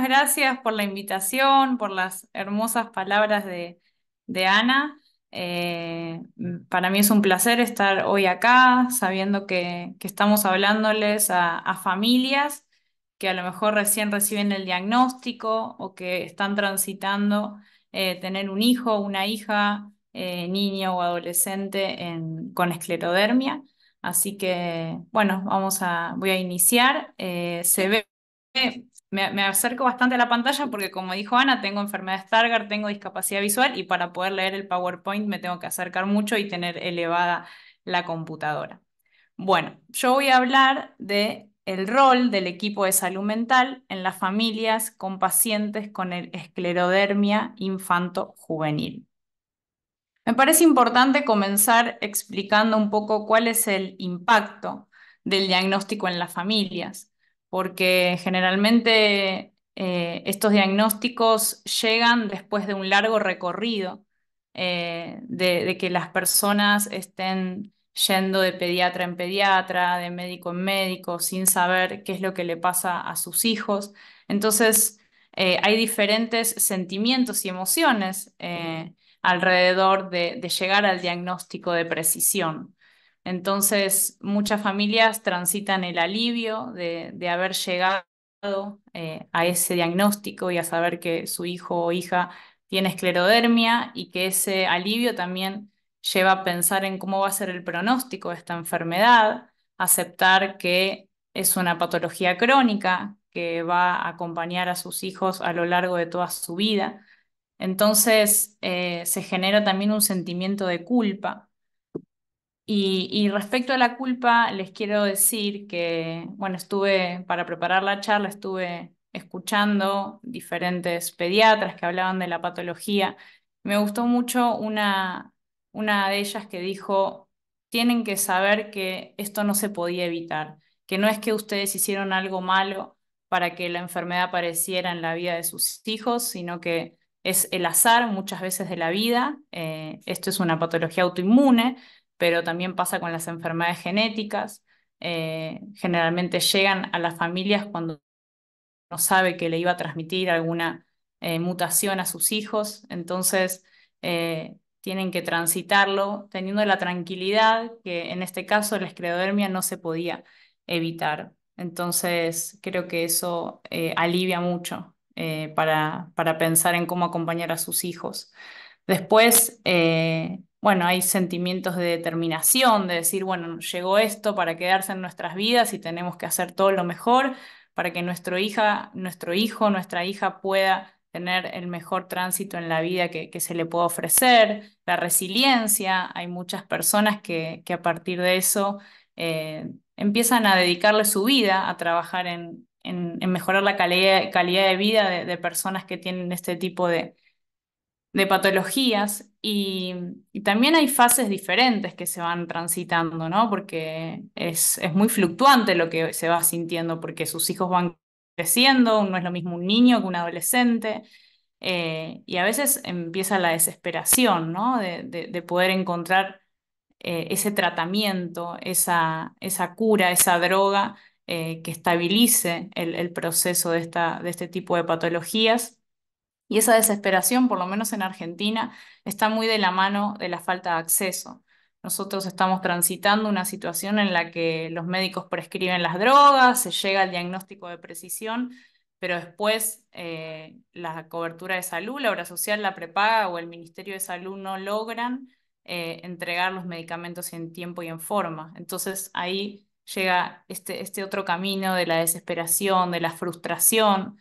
gracias por la invitación, por las hermosas palabras de Ana. Para mí es un placer estar hoy acá, sabiendo que estamos hablándoles a familias que a lo mejor recién reciben el diagnóstico o que están transitando tener un hijo, una hija, niño o adolescente con esclerodermia. Así que, bueno, voy a iniciar. Se ve. Me acerco bastante a la pantalla porque, como dijo Ana, tengo enfermedad de Stargardt, tengo discapacidad visual y para poder leer el PowerPoint me tengo que acercar mucho y tener elevada la computadora. Bueno, yo voy a hablar de el rol del equipo de salud mental en las familias con pacientes con el esclerodermia infanto-juvenil. Me parece importante comenzar explicando un poco cuál es el impacto del diagnóstico en las familias, porque generalmente estos diagnósticos llegan después de un largo recorrido de que las personas estén yendo de pediatra en pediatra, de médico en médico, sin saber qué es lo que le pasa a sus hijos. Entonces, hay diferentes sentimientos y emociones alrededor de llegar al diagnóstico de precisión. Entonces, muchas familias transitan el alivio de haber llegado a ese diagnóstico y a saber que su hijo o hija tiene esclerodermia y que ese alivio también lleva a pensar en cómo va a ser el pronóstico de esta enfermedad, aceptar que es una patología crónica que va a acompañar a sus hijos a lo largo de toda su vida. Entonces, se genera también un sentimiento de culpa. Y respecto a la culpa, les quiero decir que, bueno, para preparar la charla, estuve escuchando diferentes pediatras que hablaban de la patología. Me gustó mucho una de ellas que dijo, tienen que saber que esto no se podía evitar, que no es que ustedes hicieron algo malo para que la enfermedad apareciera en la vida de sus hijos, sino que es el azar muchas veces de la vida. Esto es una patología autoinmune, pero también pasa con las enfermedades genéticas. Generalmente llegan a las familias cuando no sabe que le iba a transmitir alguna mutación a sus hijos, entonces tienen que transitarlo teniendo la tranquilidad que en este caso la esclerodermia no se podía evitar. Entonces creo que eso alivia mucho para pensar en cómo acompañar a sus hijos. Después, bueno, hay sentimientos de determinación, de decir, bueno, llegó esto para quedarse en nuestras vidas y tenemos que hacer todo lo mejor para que nuestro hijo, nuestra hija pueda tener el mejor tránsito en la vida que se le pueda ofrecer. La resiliencia, hay muchas personas que a partir de eso empiezan a dedicarle su vida a trabajar en mejorar la calidad de vida de personas que tienen este tipo de patologías y también hay fases diferentes que se van transitando, ¿no? Porque es muy fluctuante lo que se va sintiendo, porque sus hijos van creciendo, no es lo mismo un niño que un adolescente, y a veces empieza la desesperación, ¿no? De poder encontrar ese tratamiento, esa cura, esa droga que estabilice el proceso de este tipo de patologías. Y esa desesperación, por lo menos en Argentina, está muy de la mano de la falta de acceso. Nosotros estamos transitando una situación en la que los médicos prescriben las drogas, se llega al diagnóstico de precisión, pero después la cobertura de salud, la obra social, la prepaga o el Ministerio de Salud no logran entregar los medicamentos en tiempo y en forma. Entonces ahí llega este otro camino de la desesperación, de la frustración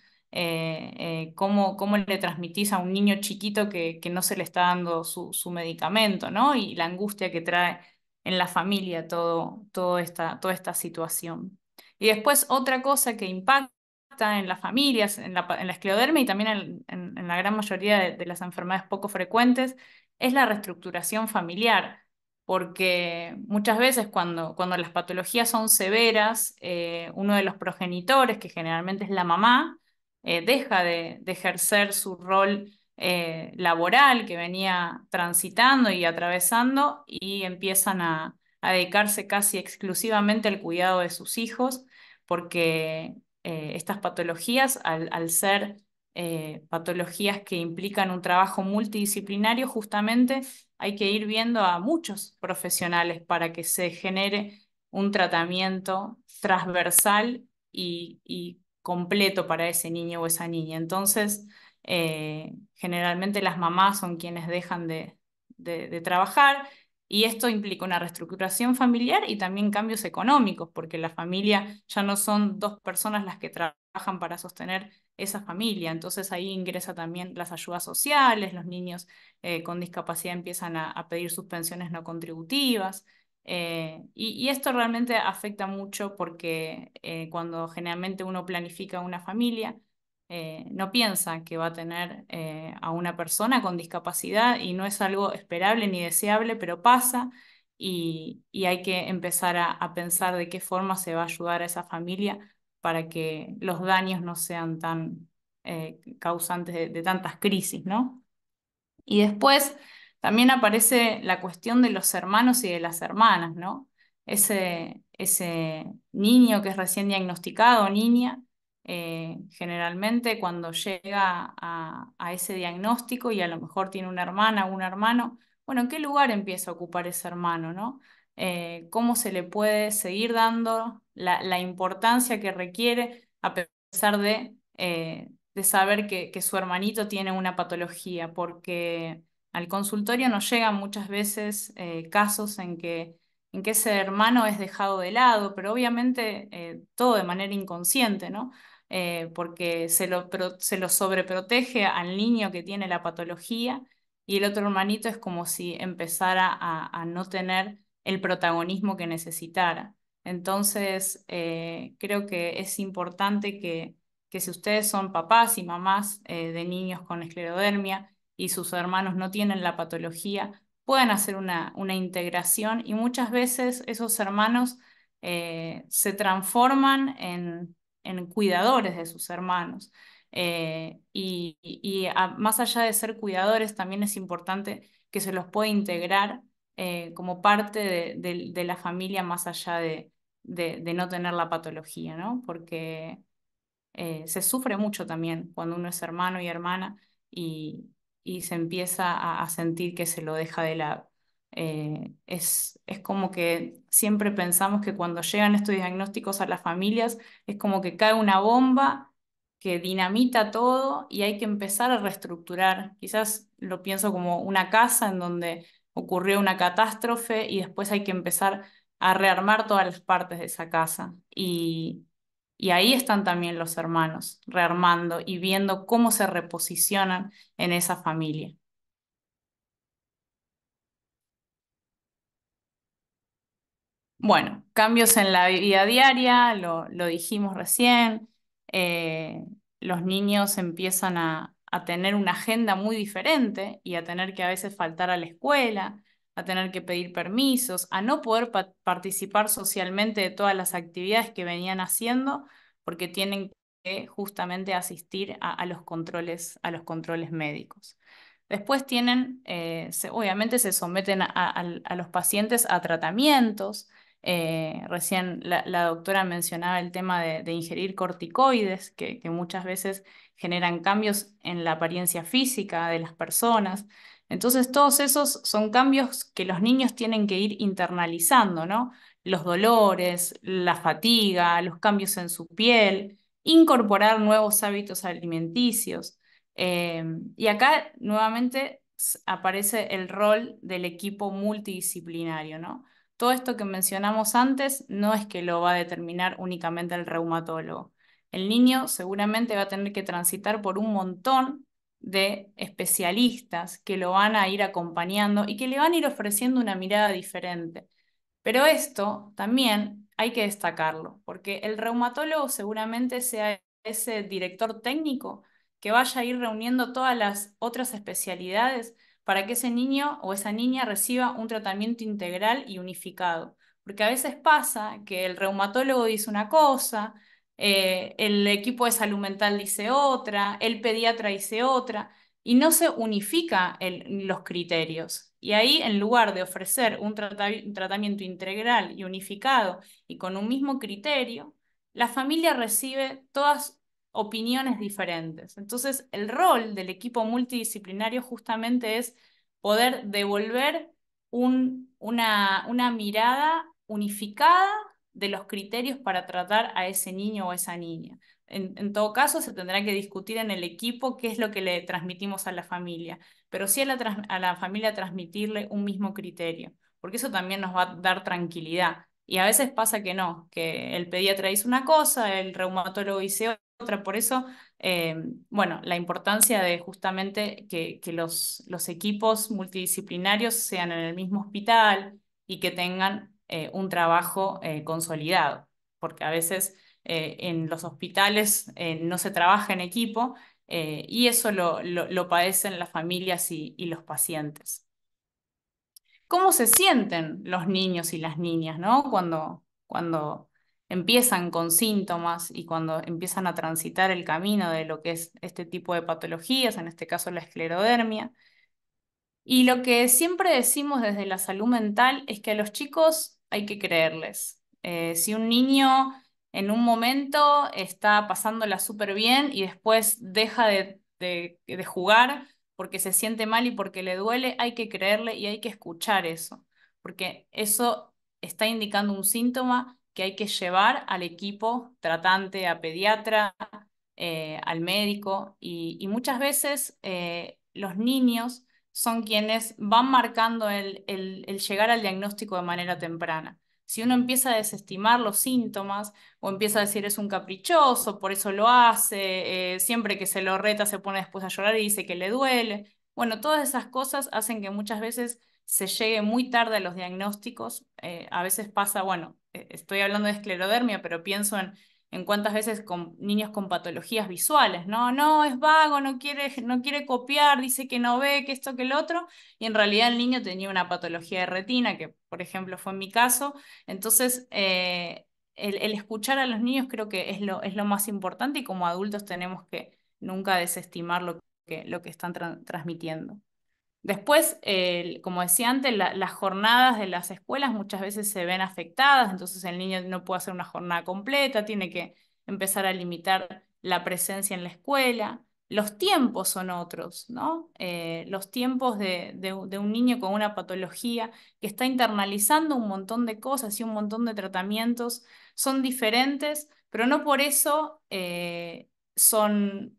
cómo le transmitís a un niño chiquito que no se le está dando su medicamento, ¿no? Y la angustia que trae en la familia toda esta situación. Y después otra cosa que impacta en las familias, en la esclerodermia y también en la gran mayoría de las enfermedades poco frecuentes, es la reestructuración familiar. Porque muchas veces cuando las patologías son severas, uno de los progenitores, que generalmente es la mamá, deja de ejercer su rol laboral que venía transitando y atravesando y empiezan a dedicarse casi exclusivamente al cuidado de sus hijos porque estas patologías, al ser patologías que implican un trabajo multidisciplinario, justamente hay que ir viendo a muchos profesionales para que se genere un tratamiento transversal y completo para ese niño o esa niña. Entonces, generalmente las mamás son quienes dejan de trabajar y esto implica una reestructuración familiar y también cambios económicos, porque la familia ya no son dos personas las que trabajan para sostener esa familia. Entonces ahí ingresa también las ayudas sociales, los niños con discapacidad empiezan a pedir sus pensiones no contributivas. Y esto realmente afecta mucho porque cuando generalmente uno planifica una familia, no piensa que va a tener a una persona con discapacidad y no es algo esperable ni deseable, pero pasa y hay que empezar a pensar de qué forma se va a ayudar a esa familia para que los daños no sean tan causantes de tantas crisis, ¿no? Y después también aparece la cuestión de los hermanos y de las hermanas, ¿no? Ese niño que es recién diagnosticado, niña, generalmente cuando llega a ese diagnóstico y a lo mejor tiene una hermana o un hermano, bueno, ¿en qué lugar empieza a ocupar ese hermano, ¿no? ¿Cómo se le puede seguir dando la importancia que requiere a pesar de saber que su hermanito tiene una patología? Porque al consultorio nos llegan muchas veces casos en que ese hermano es dejado de lado, pero obviamente todo de manera inconsciente, ¿no? Porque se lo sobreprotege al niño que tiene la patología y el otro hermanito es como si empezara a no tener el protagonismo que necesitara. Entonces, creo que es importante que si ustedes son papás y mamás de niños con esclerodermia y sus hermanos no tienen la patología, puedan hacer una integración y muchas veces esos hermanos se transforman en cuidadores de sus hermanos. Más allá de ser cuidadores, también es importante que se los pueda integrar como parte de la familia más allá de no tener la patología, ¿no? Porque se sufre mucho también cuando uno es hermano y hermana y, y se empieza a sentir que se lo deja de lado. Es como que siempre pensamos que cuando llegan estos diagnósticos a las familias es como que cae una bomba que dinamita todo y hay que empezar a reestructurar. Quizás lo pienso como una casa en donde ocurrió una catástrofe y después hay que empezar a rearmar todas las partes de esa casa. Y ahí están también los hermanos, rearmando y viendo cómo se reposicionan en esa familia. Bueno, cambios en la vida diaria, lo dijimos recién, eh, los niños empiezan a tener una agenda muy diferente y a tener que a veces faltar a la escuela, a tener que pedir permisos, a no poder participar socialmente de todas las actividades que venían haciendo porque tienen que justamente asistir a los controles médicos. Después tienen, obviamente se someten a los pacientes a tratamientos. Recién la doctora mencionaba el tema de ingerir corticoides, que muchas veces generan cambios en la apariencia física de las personas. Entonces, todos esos son cambios que los niños tienen que ir internalizando, ¿no? Los dolores, la fatiga, los cambios en su piel, incorporar nuevos hábitos alimenticios. Y acá nuevamente aparece el rol del equipo multidisciplinario, ¿no? Todo esto que mencionamos antes no es que lo va a determinar únicamente el reumatólogo. El niño seguramente va a tener que transitar por un montón de especialistas que lo van a ir acompañando y que le van a ir ofreciendo una mirada diferente. Pero esto también hay que destacarlo, porque el reumatólogo seguramente sea ese director técnico que vaya a ir reuniendo todas las otras especialidades para que ese niño o esa niña reciba un tratamiento integral y unificado. Porque a veces pasa que el reumatólogo dice una cosa, el equipo de salud mental dice otra, el pediatra dice otra, y no se unifica los criterios. Y ahí, en lugar de ofrecer un tratamiento integral y unificado y con un mismo criterio, la familia recibe todas opiniones diferentes. Entonces, el rol del equipo multidisciplinario justamente es poder devolver una mirada unificada de los criterios para tratar a ese niño o esa niña. En todo caso, se tendrá que discutir en el equipo qué es lo que le transmitimos a la familia, pero sí a la familia transmitirle un mismo criterio, porque eso también nos va a dar tranquilidad. Y a veces pasa que no, que el pediatra dice una cosa, el reumatólogo dice otra, por eso, bueno, la importancia de justamente que los equipos multidisciplinarios sean en el mismo hospital y que tengan un trabajo consolidado, porque a veces en los hospitales no se trabaja en equipo y eso lo padecen las familias y los pacientes. ¿Cómo se sienten los niños y las niñas, ¿no? Cuando empiezan con síntomas y cuando empiezan a transitar el camino de lo que es este tipo de patologías, en este caso la esclerodermia. Y lo que siempre decimos desde la salud mental es que a los chicos hay que creerles. Si un niño en un momento está pasándola súper bien y después deja de jugar porque se siente mal y porque le duele, hay que creerle y hay que escuchar eso, porque eso está indicando un síntoma que hay que llevar al equipo tratante, a pediatra, al médico y muchas veces los niños son quienes van marcando el llegar al diagnóstico de manera temprana. Si uno empieza a desestimar los síntomas o empieza a decir es un caprichoso, por eso lo hace, siempre que se lo reta se pone después a llorar y dice que le duele. Bueno, todas esas cosas hacen que muchas veces se llegue muy tarde a los diagnósticos. A veces pasa, bueno, estoy hablando de esclerodermia, pero pienso en cuántas veces con niños con patologías visuales, ¿no? No, es vago, no quiere copiar, dice que no ve, que esto, que el otro, y en realidad el niño tenía una patología de retina, que por ejemplo fue en mi caso. Entonces, el escuchar a los niños creo que es lo más importante y como adultos tenemos que nunca desestimar lo que están transmitiendo. Después, como decía antes, las jornadas de las escuelas muchas veces se ven afectadas, entonces el niño no puede hacer una jornada completa, tiene que empezar a limitar la presencia en la escuela. Los tiempos son otros, ¿no? Los tiempos de un niño con una patología que está internalizando un montón de cosas y un montón de tratamientos son diferentes, pero no por eso son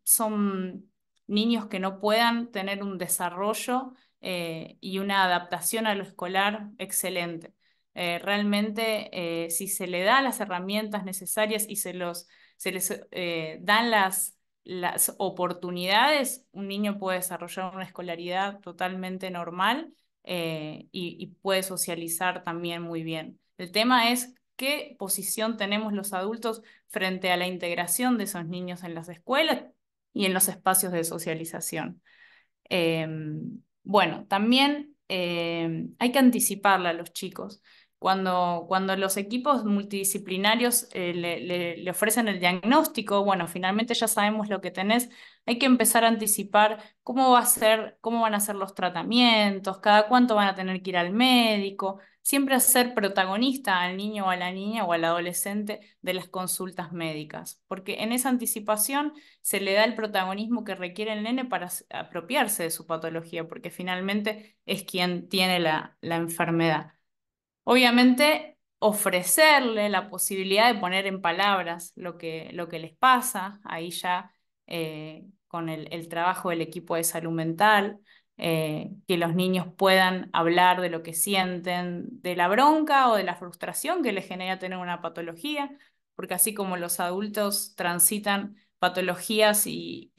niños que no puedan tener un desarrollo y una adaptación a lo escolar excelente. Realmente, si se le da las herramientas necesarias y se les dan las oportunidades, un niño puede desarrollar una escolaridad totalmente normal y puede socializar también muy bien. El tema es qué posición tenemos los adultos frente a la integración de esos niños en las escuelas y en los espacios de socialización. Eh, bueno, también hay que anticiparle a los chicos. Cuando los equipos multidisciplinarios le ofrecen el diagnóstico, bueno, finalmente ya sabemos lo que tenés, hay que empezar a anticipar cómo va a ser, cómo van a ser los tratamientos, cada cuánto van a tener que ir al médico, siempre hacer protagonista al niño o a la niña o al adolescente de las consultas médicas, porque en esa anticipación se le da el protagonismo que requiere el nene para apropiarse de su patología, porque finalmente es quien tiene la enfermedad. Obviamente, ofrecerle la posibilidad de poner en palabras lo que les pasa, ahí ya con el trabajo del equipo de salud mental, que los niños puedan hablar de lo que sienten, de la bronca o de la frustración que les genera tener una patología, porque así como los adultos transitan patologías y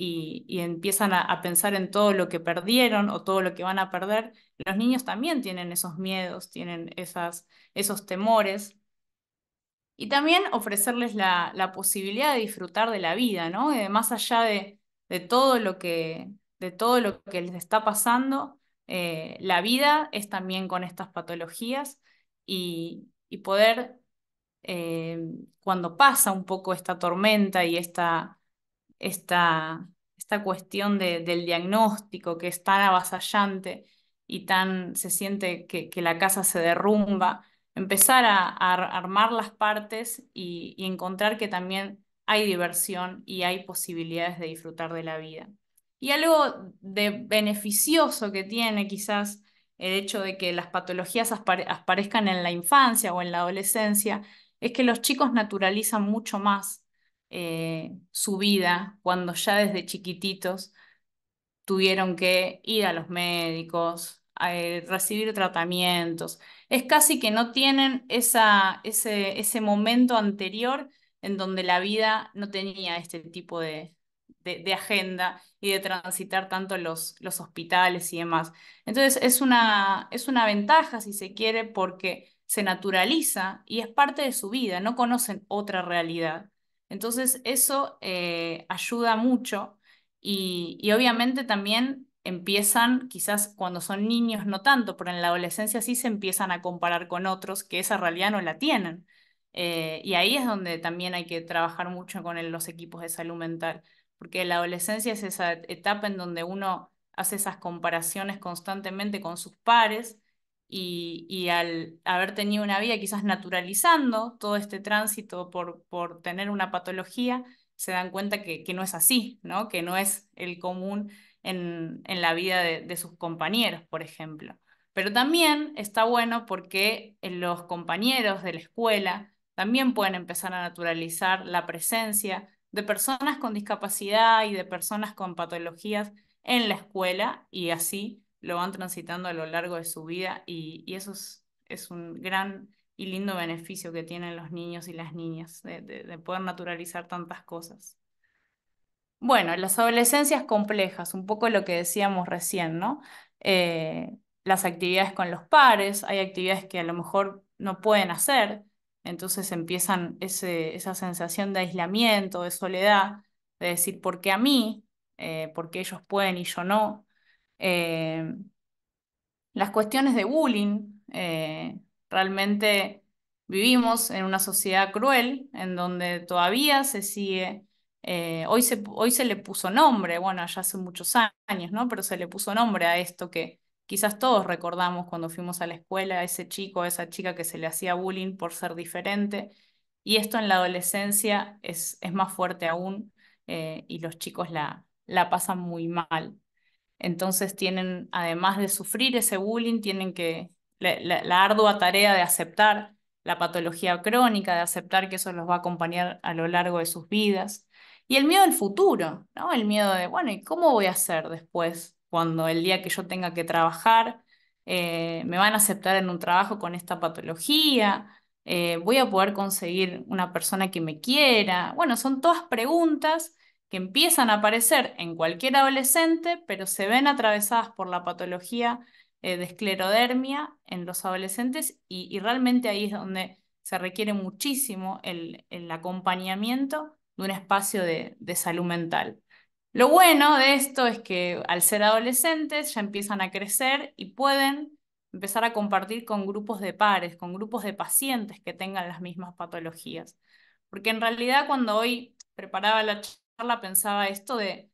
empiezan a pensar en todo lo que perdieron o todo lo que van a perder, los niños también tienen esos miedos, tienen esos temores. Y también ofrecerles la posibilidad de disfrutar de la vida, ¿no? Más allá de todo de todo lo que les está pasando, la vida es también con estas patologías y poder, eh, cuando pasa un poco esta tormenta y esta, esta cuestión del diagnóstico que es tan avasallante y tan se siente que la casa se derrumba, empezar a armar las partes y encontrar que también hay diversión y hay posibilidades de disfrutar de la vida. Y algo de beneficioso que tiene quizás el hecho de que las patologías aparezcan en la infancia o en la adolescencia es que los chicos naturalizan mucho más su vida cuando ya desde chiquititos tuvieron que ir a los médicos, recibir tratamientos. Es casi que no tienen ese momento anterior en donde la vida no tenía este tipo de agenda y de transitar tanto los hospitales y demás. Entonces es una ventaja, si se quiere, porque se naturaliza y es parte de su vida, no conocen otra realidad. Entonces eso ayuda mucho y obviamente también empiezan, quizás cuando son niños no tanto, pero en la adolescencia sí se empiezan a comparar con otros que esa realidad no la tienen. Y ahí es donde también hay que trabajar mucho con los equipos de salud mental, porque la adolescencia es esa etapa en donde uno hace esas comparaciones constantemente con sus pares y al haber tenido una vida quizás naturalizando todo este tránsito por tener una patología se dan cuenta que no es así, ¿no? Que no es el común en la vida de sus compañeros, por ejemplo. Pero también está bueno porque los compañeros de la escuela también pueden empezar a naturalizar la presencia de personas con discapacidad y de personas con patologías en la escuela y así lo van transitando a lo largo de su vida y eso es un gran y lindo beneficio que tienen los niños y las niñas de poder naturalizar tantas cosas. Bueno, las adolescencias complejas, un poco lo que decíamos recién, ¿no? Las actividades con los pares, hay actividades que a lo mejor no pueden hacer, entonces empiezan esa sensación de aislamiento, de soledad, de decir, ¿por qué a mí? ¿Por qué ellos pueden y yo no? Eh, las cuestiones de bullying. Realmente vivimos en una sociedad cruel en donde todavía se sigue, hoy se le puso nombre, bueno, ya hace muchos años, ¿no? Pero se le puso nombre a esto que quizás todos recordamos cuando fuimos a la escuela, a ese chico, a esa chica que se le hacía bullying por ser diferente. Y esto en la adolescencia es más fuerte aún, y los chicos la pasan muy mal. Entonces tienen, además de sufrir ese bullying, tienen que la ardua tarea de aceptar la patología crónica, de aceptar que eso los va a acompañar a lo largo de sus vidas. Y el miedo al futuro, ¿no? El miedo de, bueno, ¿y cómo voy a hacer después cuando el día que yo tenga que trabajar, me van a aceptar en un trabajo con esta patología? ¿Voy a poder conseguir una persona que me quiera? Bueno, son todas preguntas que empiezan a aparecer en cualquier adolescente, pero se ven atravesadas por la patología de esclerodermia en los adolescentes y realmente ahí es donde se requiere muchísimo el acompañamiento de un espacio de salud mental. Lo bueno de esto es que al ser adolescentes ya empiezan a crecer y pueden empezar a compartir con grupos de pares, con grupos de pacientes que tengan las mismas patologías. Porque en realidad cuando hoy preparaba la charla pensaba esto de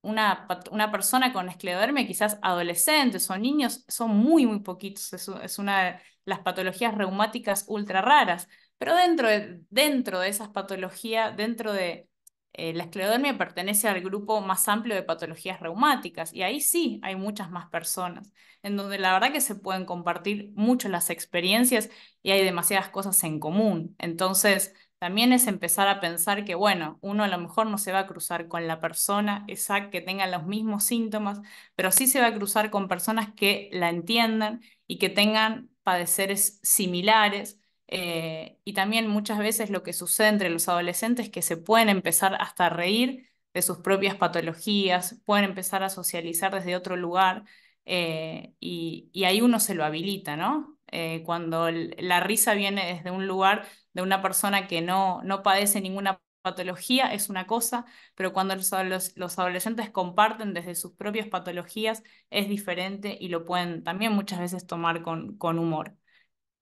una persona con esclerodermia, quizás adolescentes o niños, son muy poquitos. Es una de las patologías reumáticas ultra raras. Pero dentro de esas patologías, dentro de la esclerodermia pertenece al grupo más amplio de patologías reumáticas. Y ahí sí hay muchas más personas, en donde la verdad que se pueden compartir mucho las experiencias y hay demasiadas cosas en común. Entonces también es empezar a pensar que, bueno, uno a lo mejor no se va a cruzar con la persona esa que tenga los mismos síntomas, pero sí se va a cruzar con personas que la entiendan y que tengan padeceres similares. Y también muchas veces lo que sucede entre los adolescentes es que se pueden empezar hasta a reír de sus propias patologías, pueden empezar a socializar desde otro lugar, y ahí uno se lo habilita, ¿no? Cuando la risa viene desde un lugar de una persona que no padece ninguna patología es una cosa, pero cuando los adolescentes comparten desde sus propias patologías es diferente y lo pueden también muchas veces tomar con humor.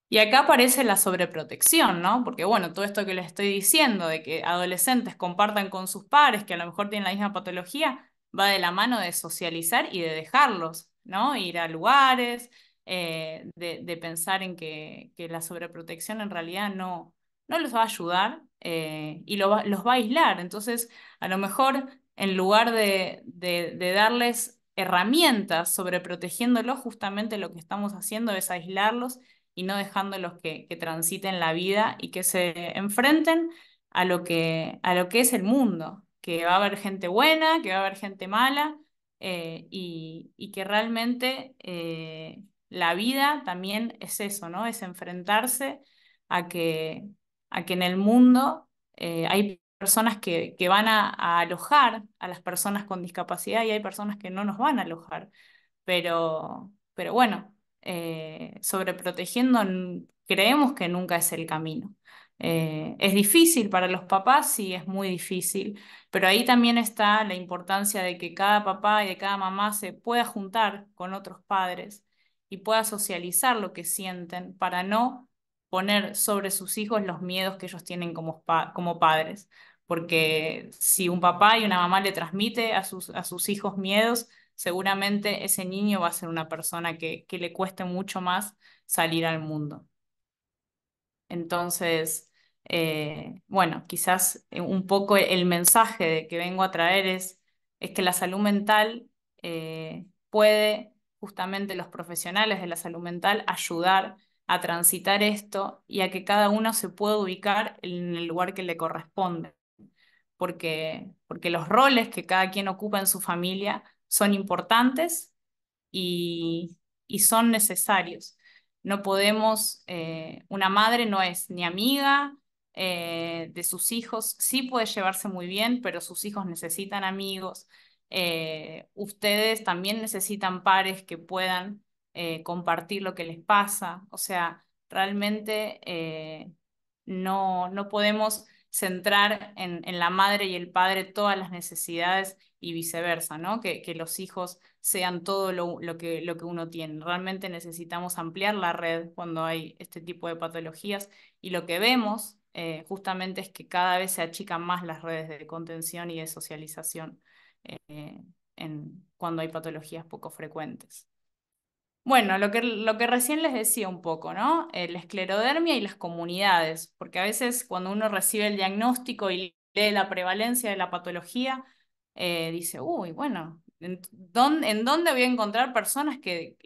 Y acá aparece la sobreprotección, ¿no? Porque bueno, todo esto que les estoy diciendo de que adolescentes compartan con sus pares que a lo mejor tienen la misma patología, va de la mano de socializar y de dejarlos, ¿no? Ir a lugares, de pensar en que la sobreprotección en realidad no los va a ayudar y los va a aislar. Entonces, a lo mejor en lugar de darles herramientas sobreprotegiéndolos, justamente lo que estamos haciendo es aislarlos y no dejándolos que transiten la vida y que se enfrenten a lo que es el mundo, que va a haber gente buena, que va a haber gente mala, y que realmente la vida también es eso, ¿no? Es enfrentarse a a que en el mundo hay personas que van a alojar a las personas con discapacidad y hay personas que no nos van a alojar. Pero bueno, sobreprotegiendo creemos que nunca es el camino. Es difícil para los papás, sí, es muy difícil, pero ahí también está la importancia de que cada papá y de cada mamá se pueda juntar con otros padres y pueda socializar lo que sienten para no poner sobre sus hijos los miedos que ellos tienen como padres. Porque si un papá y una mamá le transmite a sus hijos miedos, seguramente ese niño va a ser una persona que le cueste mucho más salir al mundo. Entonces, bueno, quizás un poco el mensaje de que vengo a traer es que la salud mental puede, justamente los profesionales de la salud mental, ayudar a transitar esto y a que cada uno se pueda ubicar en el lugar que le corresponde porque los roles que cada quien ocupa en su familia son importantes y, y son necesarios. No podemos, una madre no es ni amiga de sus hijos, sí puede llevarse muy bien, pero sus hijos necesitan amigos. Ustedes también necesitan pares que puedan compartir lo que les pasa. O sea, realmente no podemos centrar en la madre y el padre todas las necesidades y viceversa, ¿no? Que los hijos sean todo lo que uno tiene. Realmente necesitamos ampliar la red cuando hay este tipo de patologías y lo que vemos justamente es que cada vez se achican más las redes de contención y de socialización eh, cuando hay patologías poco frecuentes. Bueno, lo que recién les decía un poco, ¿no? La esclerodermia y las comunidades, porque a veces cuando uno recibe el diagnóstico y lee la prevalencia de la patología, dice, uy, bueno, en dónde voy a encontrar personas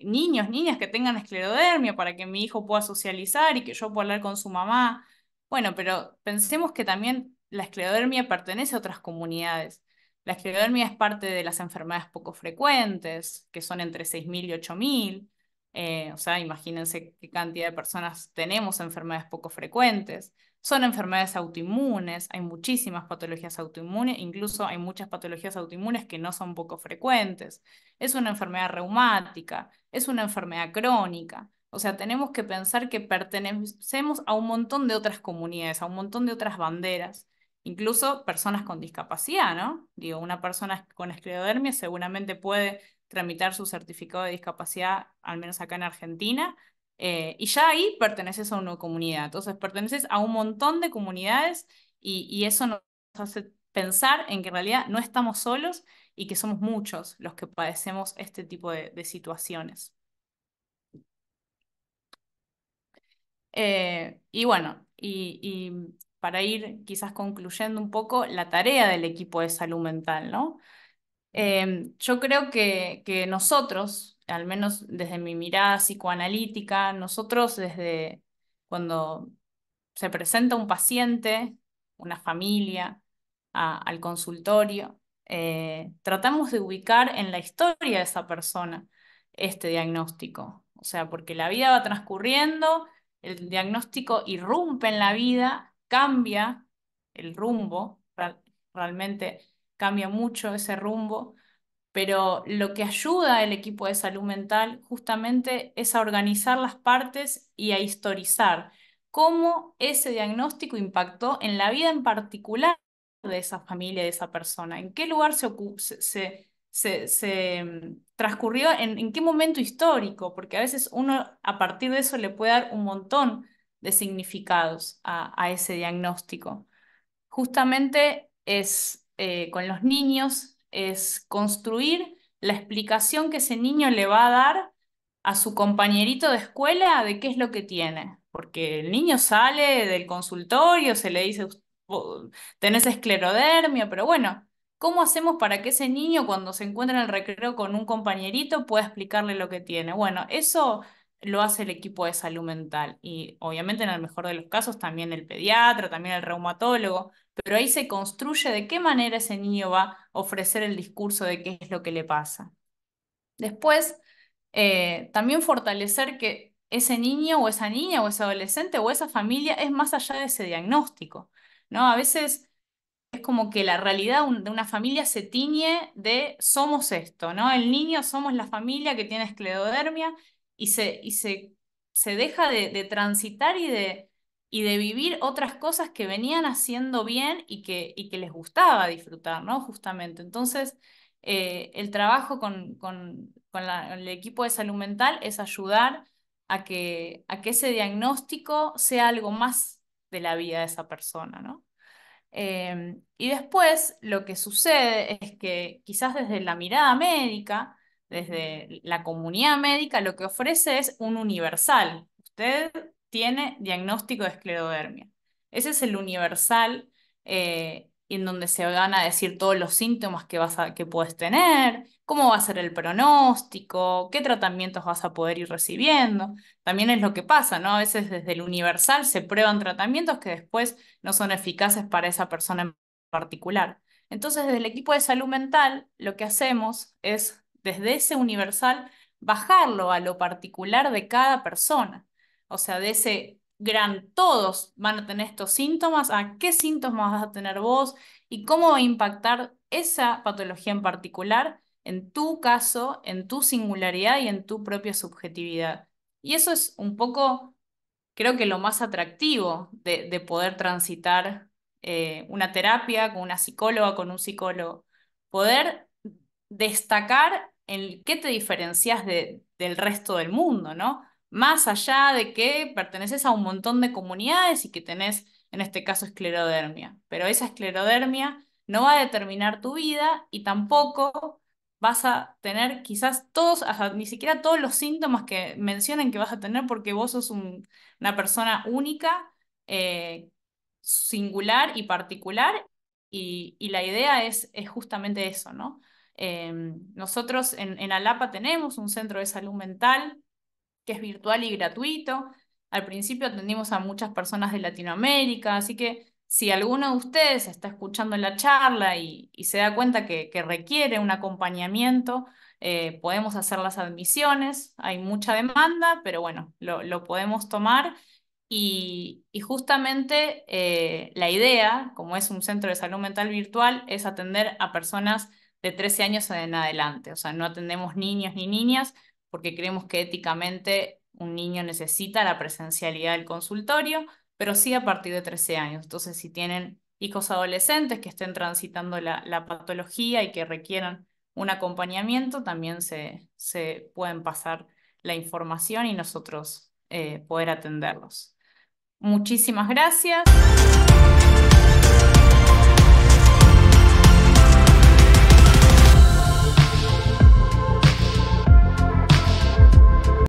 niños, niñas que tengan esclerodermia para que mi hijo pueda socializar y que yo pueda hablar con su mamá? Bueno, pero pensemos que también la esclerodermia pertenece a otras comunidades. La esclerodermia es parte de las enfermedades poco frecuentes, que son entre 6.000 y 8.000. O sea, imagínense qué cantidad de personas tenemos enfermedades poco frecuentes. Son enfermedades autoinmunes, hay muchísimas patologías autoinmunes, incluso hay muchas patologías autoinmunes que no son poco frecuentes. Es una enfermedad reumática, es una enfermedad crónica. O sea, tenemos que pensar que pertenecemos a un montón de otras comunidades, a un montón de otras banderas, incluso personas con discapacidad, ¿no? Digo, una persona con esclerodermia seguramente puede tramitar su certificado de discapacidad, al menos acá en Argentina, y ya ahí perteneces a una comunidad. Entonces, perteneces a un montón de comunidades y eso nos hace pensar en que en realidad no estamos solos y que somos muchos los que padecemos este tipo de situaciones. Y bueno, y para ir quizás concluyendo un poco la tarea del equipo de salud mental, ¿no? Yo creo que nosotros, al menos desde mi mirada psicoanalítica, nosotros desde cuando se presenta un paciente, una familia, al consultorio, tratamos de ubicar en la historia de esa persona este diagnóstico. O sea, porque la vida va transcurriendo, el diagnóstico irrumpe en la vida, cambia el rumbo, realmente cambia mucho ese rumbo, pero lo que ayuda al equipo de salud mental justamente es a organizar las partes y a historizar cómo ese diagnóstico impactó en la vida en particular de esa familia, de esa persona, en qué lugar transcurrió, en qué momento histórico, porque a veces uno a partir de eso le puede dar un montón de significados a ese diagnóstico. Justamente es con los niños, es construir la explicación que ese niño le va a dar a su compañerito de escuela de qué es lo que tiene. Porque el niño sale del consultorio, se le dice, tenés esclerodermia, pero bueno, ¿cómo hacemos para que ese niño cuando se encuentra en el recreo con un compañerito pueda explicarle lo que tiene? Bueno, eso lo hace el equipo de salud mental y obviamente en el mejor de los casos también el pediatra, también el reumatólogo, pero ahí se construye de qué manera ese niño va a ofrecer el discurso de qué es lo que le pasa. Después, también fortalecer que ese niño o esa niña o ese adolescente o esa familia es más allá de ese diagnóstico, ¿no? A veces es como que la realidad de una familia se tiñe de somos esto, ¿no? El niño somos la familia que tiene esclerodermia y se deja de transitar y de vivir otras cosas que venían haciendo bien y que les gustaba disfrutar, ¿no? Justamente. Entonces, el trabajo con el equipo de salud mental es ayudar a que ese diagnóstico sea algo más de la vida de esa persona, ¿no? Y después lo que sucede es que quizás desde la mirada médica, desde la comunidad médica, lo que ofrece es un universal. Usted tiene diagnóstico de esclerodermia. Ese es el universal en donde se van a decir todos los síntomas que puedes tener, cómo va a ser el pronóstico, qué tratamientos vas a poder ir recibiendo. También es lo que pasa, ¿no? A veces desde el universal se prueban tratamientos que después no son eficaces para esa persona en particular. Entonces, desde el equipo de salud mental, lo que hacemos es, desde ese universal, bajarlo a lo particular de cada persona. O sea, de ese gran, todos van a tener estos síntomas, a qué síntomas vas a tener vos y cómo va a impactar esa patología en particular en tu caso, en tu singularidad y en tu propia subjetividad. Y eso es un poco, creo que lo más atractivo de poder transitar una terapia con una psicóloga, con un psicólogo, poder destacar en qué te diferencias del resto del mundo, ¿no? Más allá de que perteneces a un montón de comunidades y que tenés, en este caso, esclerodermia, pero esa esclerodermia no va a determinar tu vida y tampoco vas a tener quizás todos, ni siquiera todos los síntomas que mencionan que vas a tener porque vos sos una persona única, singular y particular, y la idea es justamente eso, ¿no? Nosotros en Alapa tenemos un centro de salud mental que es virtual y gratuito. Al principio atendimos a muchas personas de Latinoamérica, así que si alguno de ustedes está escuchando la charla y se da cuenta que requiere un acompañamiento, podemos hacer las admisiones. Hay mucha demanda, pero bueno, lo podemos tomar. Y justamente la idea, como es un centro de salud mental virtual, es atender a personas de 13 años en adelante. O sea, no atendemos niños ni niñas porque creemos que éticamente un niño necesita la presencialidad del consultorio, pero sí a partir de 13 años. Entonces, si tienen hijos adolescentes que estén transitando la patología y que requieran un acompañamiento, también se pueden pasar la información y nosotros poder atenderlos. Muchísimas gracias.